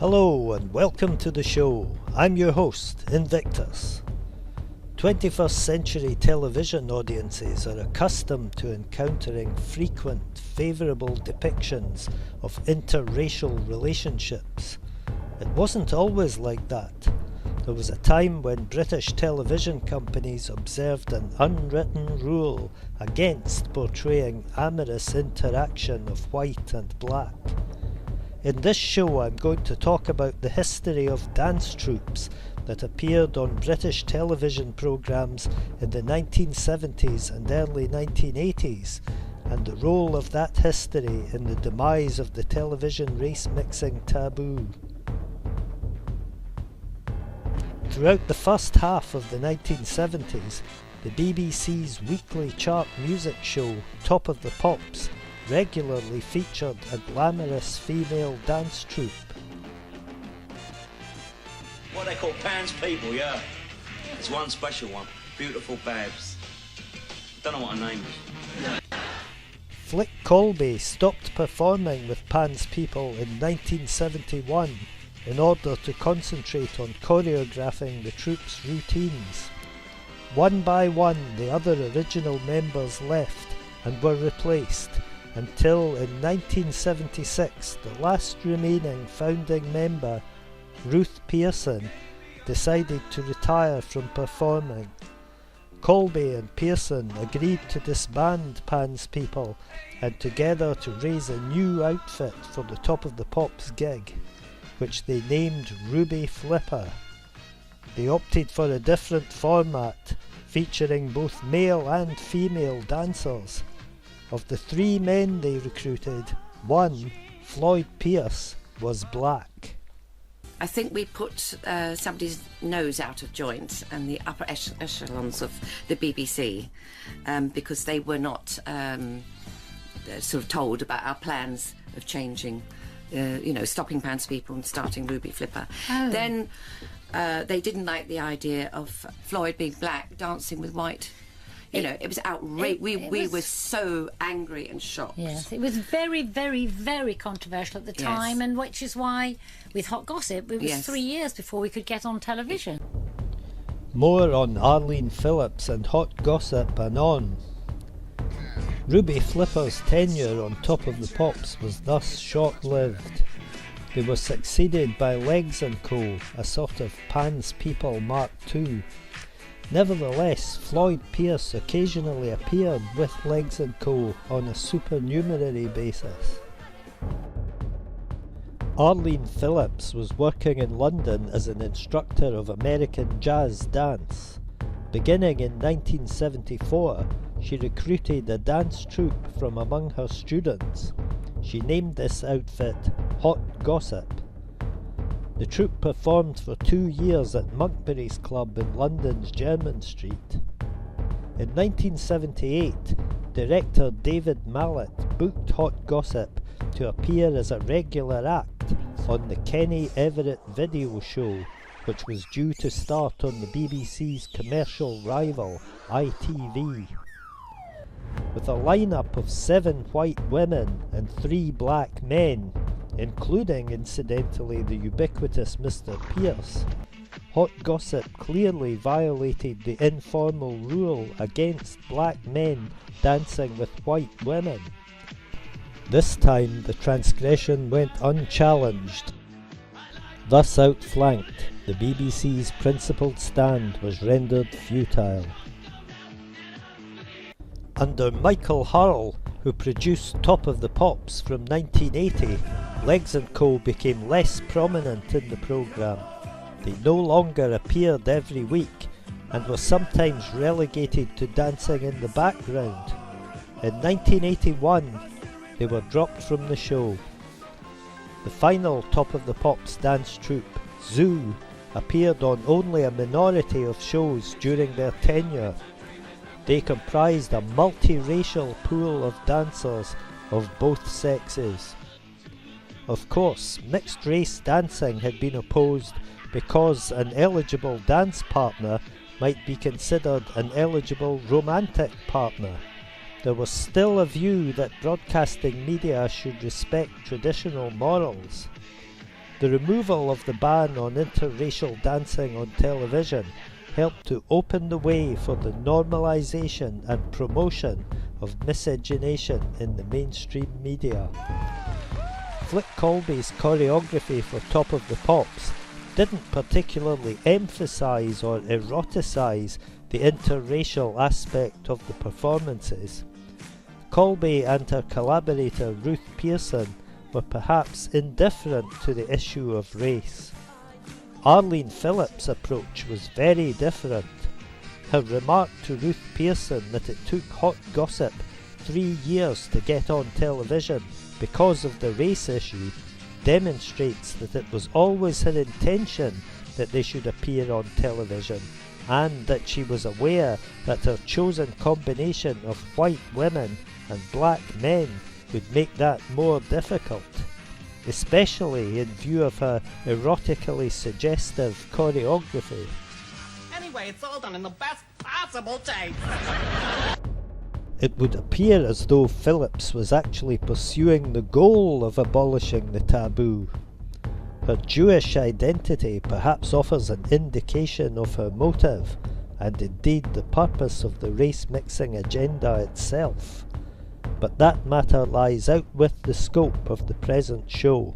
Hello and welcome to the show. I'm your host, Invictus. 21st century television audiences are accustomed to encountering frequent, favourable depictions of interracial relationships. It wasn't always like that. There was a time when British television companies observed an unwritten rule against portraying amorous interaction of white and black. In this show I'm going to talk about the history of dance troupes that appeared on British television programmes in the 1970s and early 1980s, and the role of that history in the demise of the television race mixing taboo. Throughout the first half of the 1970s, the BBC's weekly chart music show Top of the Pops regularly featured a glamorous female dance troupe. What they call Pan's people, yeah. There's one special one, Beautiful Babs. Don't know what her name is. Flick Colby stopped performing with Pan's people in 1971 in order to concentrate on choreographing the troupe's routines. One by one the other original members left and were replaced, until in 1976 the last remaining founding member, Ruth Pearson, decided to retire from performing. Colby and Pearson agreed to disband Pan's people and together to raise a new outfit for the Top of the Pops gig, which they named Ruby Flipper. They opted for a different format, featuring both male and female dancers. Of the three men they recruited, one, Floyd Pierce, was black. I think we put somebody's nose out of joint and the upper echelons of the BBC because they were not sort of told about our plans of changing, stopping Pan's people and starting Ruby Flipper. Oh. Then they didn't like the idea of Floyd being black dancing with white. It was outrageous. We were so angry and shocked. Yes, it was very, very, very controversial at the time, and which is why, with Hot Gossip, it was 3 years before we could get on television. More on Arlene Phillips and Hot Gossip anon. Ruby Flipper's tenure on Top of the Pops was thus short-lived. They were succeeded by Legs & Co., a sort of Pan's People Mark II. Nevertheless, Floyd Pierce occasionally appeared with Legs & Co. on a supernumerary basis. Arlene Phillips was working in London as an instructor of American jazz dance. Beginning in 1974, she recruited a dance troupe from among her students. She named this outfit Hot Gossip. The troupe performed for 2 years at Monkberry's Club in London's Jermyn Street. In 1978, director David Mallet booked Hot Gossip to appear as a regular act on the Kenny Everett Video Show, which was due to start on the BBC's commercial rival, ITV. With a lineup of 7 white women and 3 black men, including, incidentally, the ubiquitous Mr. Pierce, Hot Gossip clearly violated the informal rule against black men dancing with white women. This time the transgression went unchallenged. Thus outflanked, the BBC's principled stand was rendered futile. Under Michael Hurrell, who produced Top of the Pops from 1980, Legs & Co. became less prominent in the programme. They no longer appeared every week and were sometimes relegated to dancing in the background. In 1981, they were dropped from the show. The final Top of the Pops dance troupe, Zoo, appeared on only a minority of shows during their tenure. They comprised a multiracial pool of dancers of both sexes. Of course, mixed-race dancing had been opposed because an eligible dance partner might be considered an eligible romantic partner. There was still a view that broadcasting media should respect traditional morals. The removal of the ban on interracial dancing on television helped to open the way for the normalisation and promotion of miscegenation in the mainstream media. Flick Colby's choreography for Top of the Pops didn't particularly emphasise or eroticise the interracial aspect of the performances. Colby and her collaborator Ruth Pearson were perhaps indifferent to the issue of race. Arlene Phillips' approach was very different. Her remark to Ruth Pearson that it took Hot Gossip 3 years to get on television because of the race issue demonstrates that it was always her intention that they should appear on television, and that she was aware that her chosen combination of white women and black men would make that more difficult, especially in view of her erotically suggestive choreography. Anyway, it's all done in the best possible taste. It would appear as though Phillips was actually pursuing the goal of abolishing the taboo. Her Jewish identity perhaps offers an indication of her motive, and indeed the purpose of the race-mixing agenda itself. But that matter lies out with the scope of the present show.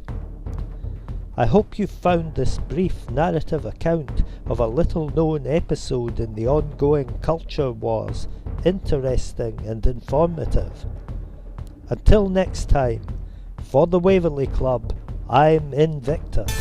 I hope you found this brief narrative account of a little-known episode in the ongoing culture wars interesting and informative. Until next time, for the Waverley Club, I'm Invictus.